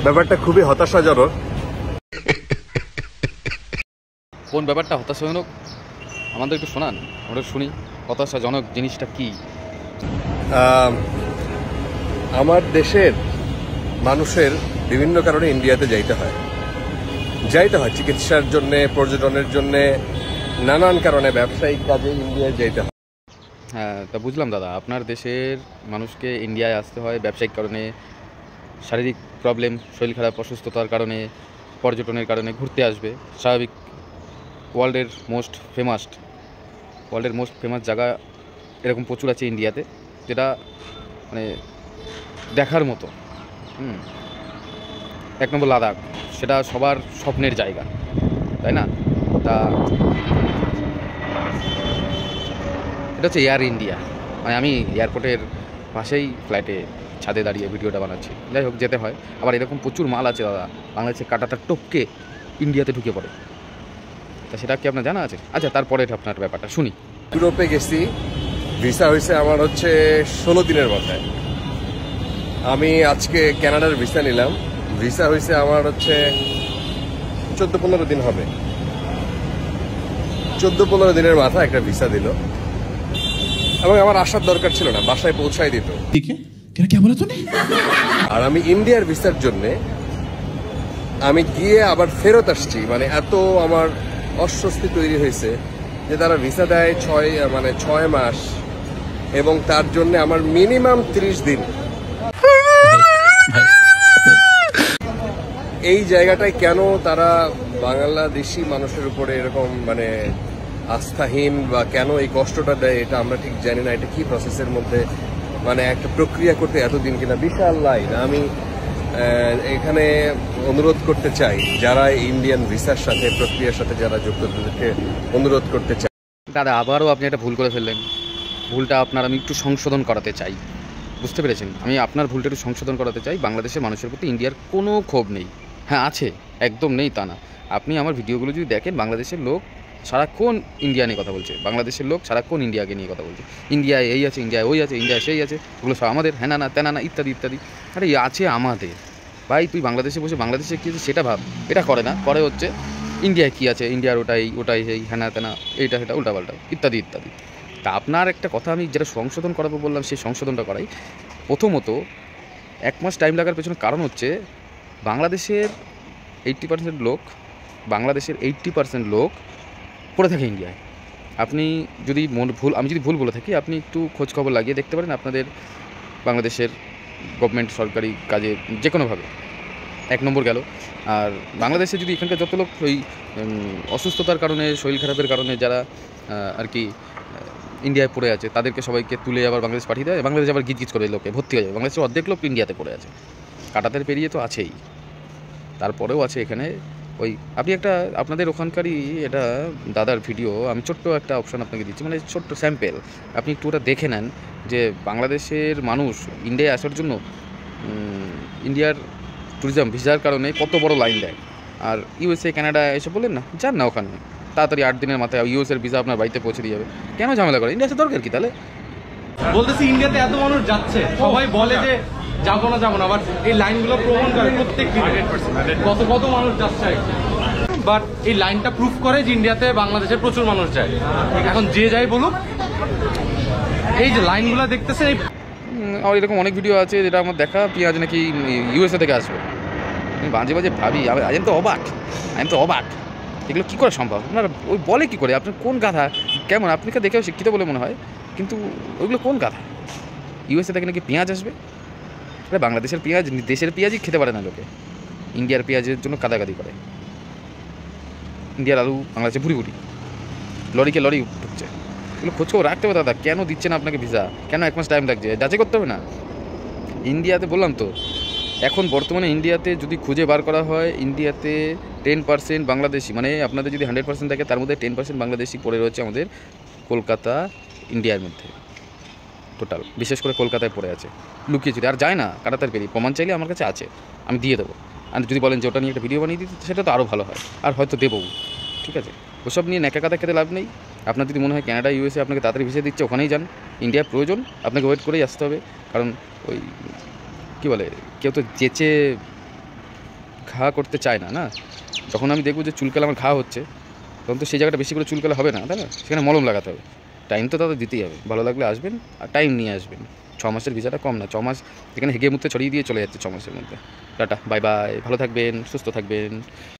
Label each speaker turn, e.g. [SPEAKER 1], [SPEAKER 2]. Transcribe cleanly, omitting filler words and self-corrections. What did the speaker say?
[SPEAKER 1] ব্যাপারটা খুবই হতাশাজনক।
[SPEAKER 2] কোন ব্যাপারটা হতাশাজনক আমাদের একটু শোনান, আমরা শুনি হতাশাজনক জিনিসটা কি।
[SPEAKER 1] আমার দেশের মানুষের বিভিন্ন কারণে ইন্ডিয়াতে যাইতে হয়, চিকিৎসার জন্য, পর্যটনের জন্য, নানান কারণে, ব্যবসায়িক কাজে ইন্ডিয়ায় যাইতে হয়।
[SPEAKER 2] হ্যাঁ, তা বুঝলাম দাদা, আপনার দেশের মানুষকে ইন্ডিয়ায় আসতে হয় ব্যবসায়িক কারণে, শারীরিক প্রবলেম, শরীর খারাপ, অসুস্থতার কারণে, পর্যটনের কারণে ঘুরতে আসবে, স্বাভাবিক। ওয়ার্ল্ডের মোস্ট ফেমাস জায়গা এরকম প্রচুর আছে ইন্ডিয়াতে, যেটা মানে দেখার মতো। এক নম্বর লাদাখ, সেটা সবার স্বপ্নের জায়গা, তাই না? তা এটা হচ্ছে এয়ার ইন্ডিয়া, মানে আমি এয়ারপোর্টের পাশেই ফ্লাইটে ছাদে দাঁড়িয়ে ভিডিওটা বানাচ্ছি। যাই হোক, যেতে হয়। আবার এরকম প্রচুর মাল আছে দাদা, বাংলাদেশে কাটাতার টপকে ইন্ডিয়াতে ঢুকে পড়ে। তা সেটা কি আপনার জানা আছে? আচ্ছা, তারপরে আপনার ব্যাপারটা শুনি।
[SPEAKER 1] ইউরোপে গেছি, ভিসা হয়েছে আমার হচ্ছে 16 দিনের মাথায়। আমি আজকে কানাডার ভিসা নিলাম, ভিসা হয়েছে আমার হচ্ছে 14-15 দিন হবে। 14-15 দিনের মাথায় একটা ভিসা দিল, এবং আমার আসার দরকার ছিল না, বাসায় পৌঁছায় দিত। আর আমি ইন্ডিয়ার ভিসার জন্য আমি গিয়ে আবার ফেরত আসছি, মানে এত আমার অস্বস্তি তৈরি হয়েছে যে তারা ভিসা দেয় 6 মাস, এবং তার জন্য আমার মিনিমাম 30 দিন। এই জায়গাটায় কেন তারা বাংলাদেশি মানুষের উপরে এরকম মানে আস্থাহীন, বা কেন এই কষ্টটা দেয়, এটা আমরা ঠিক জানি না। এটা কি প্রসেসের মধ্যে, মানে একটা প্রক্রিয়া করতে এতদিন কিনা, বিশাল লাইন। আমি এখানে অনুরোধ করতে চাই, যারা ইন্ডিয়ান ভিসার সাথে, প্রক্রিয়ার সাথে যারা যুক্ত, তাদেরকে অনুরোধ করতে চাই,
[SPEAKER 2] দাদা আবারও আপনি একটা ভুল করে ফেললেন। ভুলটা আপনার আমি একটু সংশোধন করাতে চাই, বুঝতে পেরেছেন? আমি আপনার ভুলটা একটু সংশোধন করাতে চাই। বাংলাদেশের মানুষের প্রতি ইন্ডিয়ার কোনো ক্ষোভ নেই। হ্যাঁ আছে, একদম নেই তা না। আপনি আমার ভিডিওগুলো যদি দেখেন, বাংলাদেশের লোক সারাক্ষণ ইন্ডিয়া নিয়ে কথা বলছে, বাংলাদেশের লোক সারাক্ষণ ইন্ডিয়াকে নিয়ে কথা বলছে। ইন্ডিয়ায় এই আছে, ইন্ডিয়ায় ওই আছে, ইন্ডিয়ায় সেই আছে, ওগুলো সব আমাদের, হ্যাঁ না তেনা না ইত্যাদি ইত্যাদি। আরে আছে আমাদের ভাই, তুই বাংলাদেশে বসে বাংলাদেশে কী আছে সেটা ভাব। এটা করে না, করে হচ্ছে ইন্ডিয়ায় কী আছে, ইন্ডিয়ার ওটাই সেই, হ্যাঁ না তেনা, এইটা সেটা উল্টাপাল্টা ইত্যাদি ইত্যাদি। তা আপনার একটা কথা আমি যেটা সংশোধন করাবো বললাম, সেই সংশোধনটা করাই। প্রথমত 1 মাস টাইম লাগার পেছনে কারণ হচ্ছে বাংলাদেশের 80% লোক পড়ে থাকে ইন্ডিয়ায়। আপনি যদি আমি যদি ভুল বলে থাকি, আপনি একটু খোঁজ খবর লাগিয়ে দেখতে পারেন আপনাদের বাংলাদেশের গভর্নমেন্ট সরকারি কাজে যে কোনোভাবে। 1 নম্বর গেল। আর বাংলাদেশে যদি এখানকার যত লোক ওই অসুস্থতার কারণে, শরীর খারাপের কারণে যারা আর কি ইন্ডিয়ায় পড়ে আছে, তাদেরকে সবাইকে তুলে আবার বাংলাদেশ পাঠিয়ে দেয়। বাংলাদেশ আবার গিজ করে লোকে ভর্তি হয়ে যাবে। বাংলাদেশের অর্ধেক লোক ইন্ডিয়াতে পড়ে আছে, কাটাতের পেরিয়ে তো আছেই, তারপরেও আছে এখানে। ওই আপনি একটা আপনাদের ওখানকারই এটা দাদার ভিডিও আমি ছোট্ট একটা অপশান আপনাকে দিচ্ছি, মানে ছোট্ট স্যাম্পেল, আপনি একটু ওটা দেখে নেন যে বাংলাদেশের মানুষ ইন্ডিয়ায় আসার জন্য ইন্ডিয়ার ট্যুরিজম ভিসার কারণে কত বড় লাইন দেয়। আর ইউএসএ, কানাডা এসব বললেন না, যান না ওখানে, তাড়াতাড়ি 8 দিনের মাথায় ইউএসএর ভিসা আপনার বাড়িতে পৌঁছে দিয়ে যাবে। কেন ঝামেলা করে? ইন্ডিয়া আসা দরকার কি তাহলে?
[SPEAKER 3] বলতেছি ইন্ডিয়াতে এত মানুষ যাচ্ছে, সবাই বলে যে যাবো না, আবার এই লাইনগুলো প্রমাণ করে প্রত্যেক কত মানুষ যাচ্ছে। বাট এই লাইনটা প্রুফ করে যে ইন্ডিয়াতে বাংলাদেশের প্রচুর মানুষ যায়। এখন যে যাই বলুক, এই যে লাইনগুলো দেখতেছে,
[SPEAKER 2] আর এরকম অনেক ভিডিও আছে যেটা আমার দেখা, পেঁয়াজ নাকি ইউএসএ থেকে আসবে। আমি বাজে ভাবি, আমি তো অবাক, এগুলো কী করে সম্ভব? আপনারা ওই বলে কী করে? আপনার কোন গাধা কেমন? আপনাকে দেখেও শিক্ষিত বলে মনে হয়, কিন্তু ওইগুলো কোন গাধা? ইউএসএ থেকে নাকি পেঁয়াজ আসবে? বাংলাদেশের পেঁয়াজ, দেশের পেঁয়াজই খেতে পারে না লোকে, ইন্ডিয়ার পেঁয়াজের জন্য কাদাকাদি করে। ইন্ডিয়ার আলু বাংলাদেশে ভুড়ি লরিকে লরি ঢুকছে। এগুলো খোঁজখবর রাখতে হবে দাদা। কেন দিচ্ছে না আপনাকে ভিসা? কেন 1 মাস টাইম লাগছে? যাচাই করতে হবে না? ইন্ডিয়াতে বললাম তো, এখন বর্তমানে ইন্ডিয়াতে যদি খুঁজে বার করা হয়, ইন্ডিয়াতে 10% বাংলাদেশি, মানে আপনাদের যদি 100% থাকে, তার মধ্যে 10% বাংলাদেশি পড়ে রয়েছে আমাদের কলকাতা, ইন্ডিয়ার মধ্যে টোটাল। বিশেষ করে কলকাতায় পড়ে আছে, লুকিয়ে চুরি, আর যায় না কাটাতার পেরিয়ে। প্রমাণ চাইলে আমার কাছে আছে, আমি দিয়ে দেবো। আর যদি বলেন যে ওটা নিয়ে একটা ভিডিও বানিয়ে দিতে, সেটা তো আরও ভালো হয়, আর হয়তো দেবও। ঠিক আছে, ওসব নিয়ে ন্যাকা কাদা খেতে লাভ নেই। আপনার যদি মনে হয় কানাডা, ইউএসএ আপনাকে তাড়াতাড়ি ভিসা দিচ্ছে, ওখানেই যান। ইন্ডিয়া প্রয়োজন, আপনাকে ওয়েট করেই আসতে হবে। কারণ ওই কী বলে, কেউ তো যেচে ঘা করতে চায় না, না। যখন আমি দেখবো যে চুলকালে আমার ঘা হচ্ছে, তখন তো সেই জায়গাটা বেশি করে চুলকালে হবে না, তাই না? সেখানে মলম লাগাতে হবে। টাইম তো তাদের দিতেই হবে। ভালো লাগলে আসবেন, আর টাইম নিয়ে আসবেন। 6 মাসের ভিসাটা কম না, 6 মাস এখানে হেগে মুহূর্তে ছড়িয়ে দিয়ে চলে যাচ্ছে 6 মাসের মধ্যে। টাটা, বাই বাই, ভালো থাকবেন, সুস্থ থাকবেন।